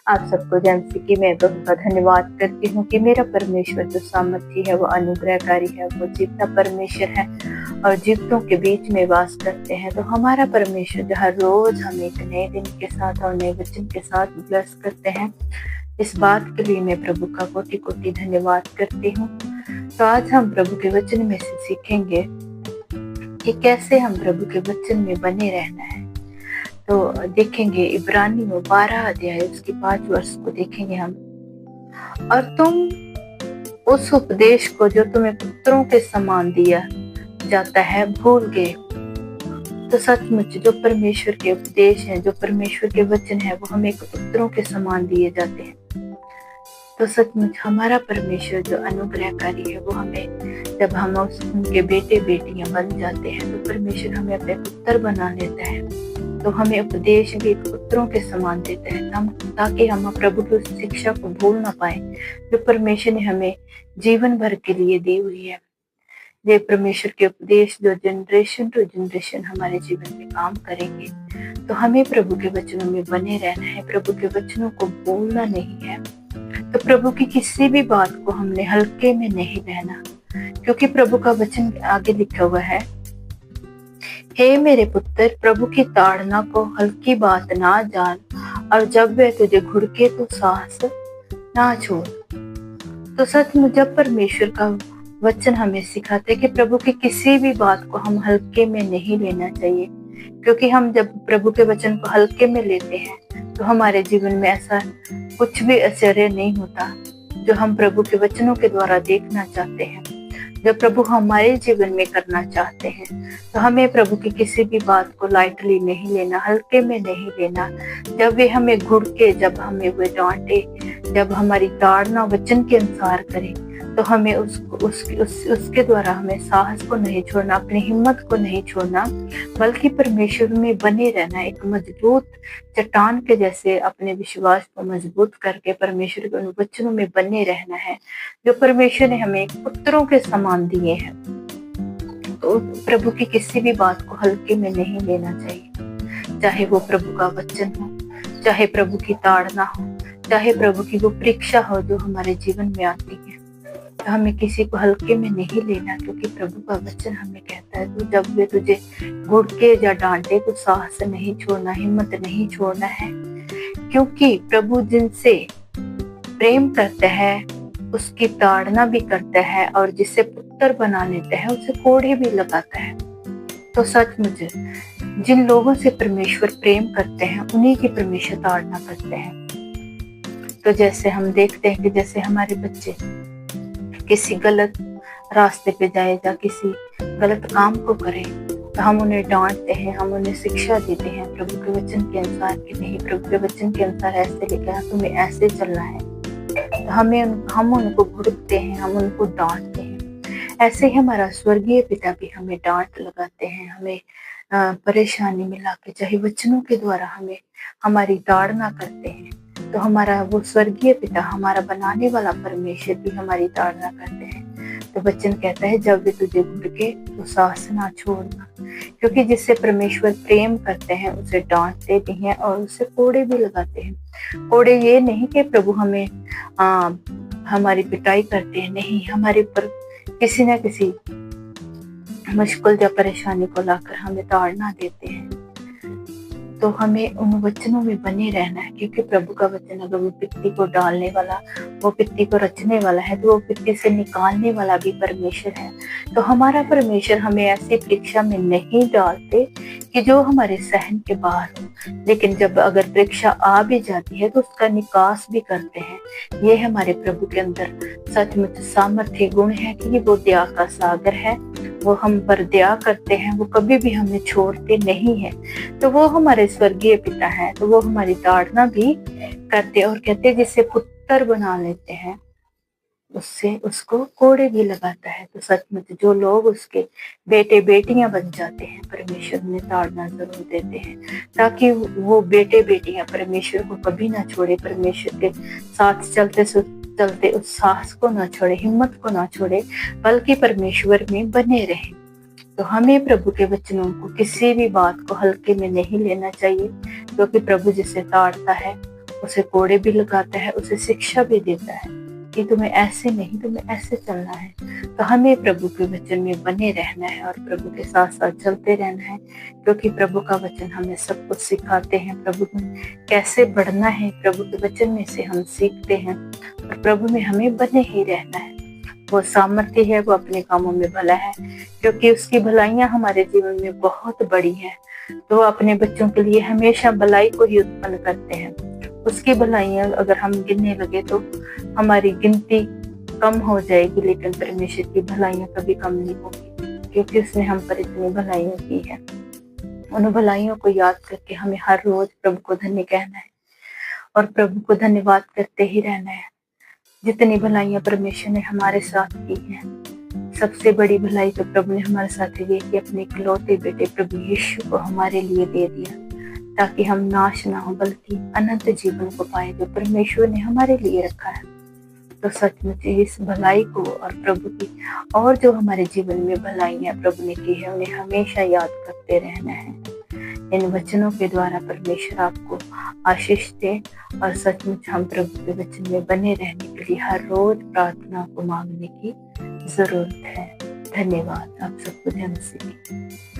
आप सबको जैसे कि मैं प्रभु का धन्यवाद करती हूँ कि मेरा परमेश्वर जो सामर्थी है, वो अनुग्रहकारी है, वो जीवता परमेश्वर है और जीवतों के बीच में वास करते हैं। तो हमारा परमेश्वर जो हर रोज हमें एक नए दिन के साथ और नए वचन के साथ ब्लेस करते हैं, इस बात के लिए मैं प्रभु का कोटि कोटि धन्यवाद करती हूँ। तो आज हम प्रभु के वचन में से सीखेंगे कि कैसे हम प्रभु के वचन में बने रहना है। तो देखेंगे इब्रानियों 12 अध्याय उसके 5 वर्ष को देखेंगे हम। और तुम उस उपदेश को जो तुम्हें पुत्रों के समान दिया जाता है भूल गए। तो सचमुच जो परमेश्वर के उपदेश हैं, जो परमेश्वर के वचन है, वो हमें पुत्रों के समान दिए जाते हैं। तो सचमुच हमारा परमेश्वर जो अनुग्रहकारी है, वो हमें जब हम उनके बेटे बेटियां बन जाते हैं तो परमेश्वर हमें अपने पुत्र बना लेता है। तो हमें उपदेश भी पुत्रों के समान देता है, ताकि हम प्रभु की उस शिक्षा को भूल ना पाए जो परमेश्वर ने हमें जीवन भर के लिए दी हुई है। ये परमेश्वर के उपदेश जो जनरेशन टू जनरेशन हमारे जीवन में काम करेंगे। तो हमें प्रभु के वचनों में बने रहना है, प्रभु के वचनों को भूलना नहीं है। तो प्रभु की किसी भी बात को हमने हल्के में नहीं लेना, क्योंकि प्रभु का वचन आगे लिखा हुआ है, हे मेरे पुत्र, प्रभु की ताड़ना को हल्की बात ना जान, और जब वे तुझे घुड़के तो साहस ना छोड़। तो सच में जब परमेश्वर का वचन हमें सिखाते कि प्रभु की किसी भी बात को हम हल्के में नहीं लेना चाहिए, क्योंकि हम जब प्रभु के वचन को हल्के में लेते हैं तो हमारे जीवन में ऐसा कुछ भी आश्चर्य नहीं होता जो हम प्रभु के वचनों के द्वारा देखना चाहते हैं, जो प्रभु हमारे जीवन में करना चाहते हैं। तो हमें प्रभु की किसी भी बात को लाइटली नहीं लेना, हल्के में नहीं लेना। जब वे हमें घुड़के, जब हमें वे डांटे, जब हमारी ताड़ना वचन के अनुसार करे, तो हमें उसके द्वारा हमें साहस को नहीं छोड़ना, अपनी हिम्मत को नहीं छोड़ना, बल्कि परमेश्वर में बने रहना। एक मजबूत चट्टान के जैसे अपने विश्वास को मजबूत करके परमेश्वर के वचनों में बने रहना है, जो परमेश्वर ने हमें पुत्रों के समान दिए हैं। तो प्रभु की किसी भी बात को हल्के में नहीं लेना चाहिए, चाहे वो प्रभु का वचन हो, चाहे प्रभु की ताड़ना हो, चाहे प्रभु की वो परीक्षा हो जो हमारे जीवन में आती है। तो हमें किसी को हल्के में नहीं लेना, क्योंकि प्रभु का वचन हमें कहता है, तो जब वे तुझे घुड़के या डांटे तो साहस नहीं छोड़ना, हिम्मत नहीं छोड़ना है, क्योंकि प्रभु जिनसे प्रेम करता है उसकी ताड़ना भी करता है, और जिसे पुत्र बना लेता है उसे कोड़े भी लगाता है। तो सचमुच जिन लोगों से परमेश्वर प्रेम करते हैं उन्हीं की परमेश्वर ताड़ना करते हैं। तो जैसे हम देखते हैं कि जैसे हमारे बच्चे किसी गलत रास्ते पे जाए या किसी गलत काम को करें, तो हम उन्हें डांटते हैं, हम उन्हें शिक्षा देते हैं प्रभु के वचन के अनुसार कि नहीं, प्रभु के वचन के अनुसार ऐसे लिखा है, तुम्हें ऐसे चलना है। तो हम उनको घुड़कते हैं, हम उनको डांटते हैं। ऐसे ही हमारा स्वर्गीय पिता भी हमें डांट लगाते हैं, हमें परेशानी में लाके, चाहे वचनों के द्वारा हमें हमारी ताड़ना करते हैं। तो हमारा वो स्वर्गीय पिता, हमारा बनाने वाला परमेश्वर भी हमारी ताड़ना करते हैं। तो वचन कहता है, जब वे तुझे घुड़के तो साहस ना छोड़ना, क्योंकि जिससे परमेश्वर प्रेम करते हैं उसे डांटते भी हैं और उसे कोड़े भी लगाते हैं। कोड़े ये नहीं कि प्रभु हमें हमारी पिटाई करते हैं, नहीं, हमारे ऊपर किसी न किसी मुश्किल या परेशानी को लाकर हमें ताड़ना देते हैं। तो हमें उन वचनों में बने रहना है, क्योंकि प्रभु का वचन अगर वो पित्ती को डालने वाला, वो पित्ती को रचने वाला है, तो वो पित्ती से निकालने वाला भी परमेश्वर है। तो हमारा परमेश्वर हमें ऐसी परीक्षा में नहीं डालते कि जो हमारे सहन के बाहर हो, लेकिन जब अगर परीक्षा आ भी जाती है तो उसका निकास भी करते हैं। ये हमारे प्रभु के अंदर सचमुच सामर्थ्य गुण है कि वो दया का सागर है, वो हम पर दया करते हैं, वो कभी भी हमें छोड़ते नहीं है। तो वो हमारे स्वर्गीय पिता है, तो वो हमारी ताड़ना भी करते और कहते जिसे पुत्र बना लेते हैं उससे उसको कोड़े भी लगाता है। तो सचमुच जो लोग उसके बेटे बेटियां बन जाते हैं, परमेश्वर उन्हें ताड़ना जरूर देते हैं, ताकि वो बेटे बेटियां परमेश्वर को कभी ना छोड़े, परमेश्वर के साथ चलते उस साहस को ना छोड़े, हिम्मत को ना छोड़े, बल्कि परमेश्वर में बने रहे। तो हमें प्रभु के वचनों को, किसी भी बात को हल्के में नहीं लेना चाहिए, क्योंकि प्रभु जिसे ताड़ता है उसे कोड़े भी लगाता है, उसे शिक्षा भी देता है कि तुम्हें ऐसे नहीं, तुम्हें ऐसे चलना है। तो हमें प्रभु के वचन में बने रहना है और प्रभु के साथ साथ चलते रहना है, क्योंकि प्रभु का वचन हमें सब कुछ सिखाते हैं। प्रभु में कैसे बढ़ना है, प्रभु के वचन में से हम सीखते हैं और प्रभु में हमें बने ही रहना है। वो सामर्थ्य है, वो अपने कामों में भला है, क्योंकि उसकी भलाइयां हमारे जीवन में बहुत बड़ी हैं। तो अपने बच्चों के लिए हमेशा भलाई को ही उत्पन्न करते हैं। उसकी भलाइयां अगर हम गिनने लगे तो हमारी गिनती कम हो जाएगी, लेकिन परमेश्वर की भलाइयां कभी कम नहीं होगी, क्योंकि उसने हम पर इतनी भलाइयां की है। उन भलाइयों को याद करके हमें हर रोज प्रभु को धन्य कहना है और प्रभु को धन्यवाद करते ही रहना है। जितनी भलाइयां परमेश्वर ने हमारे साथ की हैं, सबसे बड़ी भलाई तो प्रभु ने हमारे साथ ये कि अपने इकलौते बेटे प्रभु यीशु को हमारे लिए दे दिया, ताकि हम नाश ना हो बल्कि अनंत जीवन को पाए, जो परमेश्वर ने हमारे लिए रखा है। तो सचमुच इस भलाई को और प्रभु की और जो हमारे जीवन में भलाइयां प्रभु ने की है, उन्हें हमेशा याद करते रहना है। इन वचनों के द्वारा परमेश्वर आपको आशीष दे और सचमुच हम प्रभु के वचन में बने रहने के लिए हर रोज प्रार्थना को मांगने की जरूरत है। धन्यवाद। आप सबको ध्यान से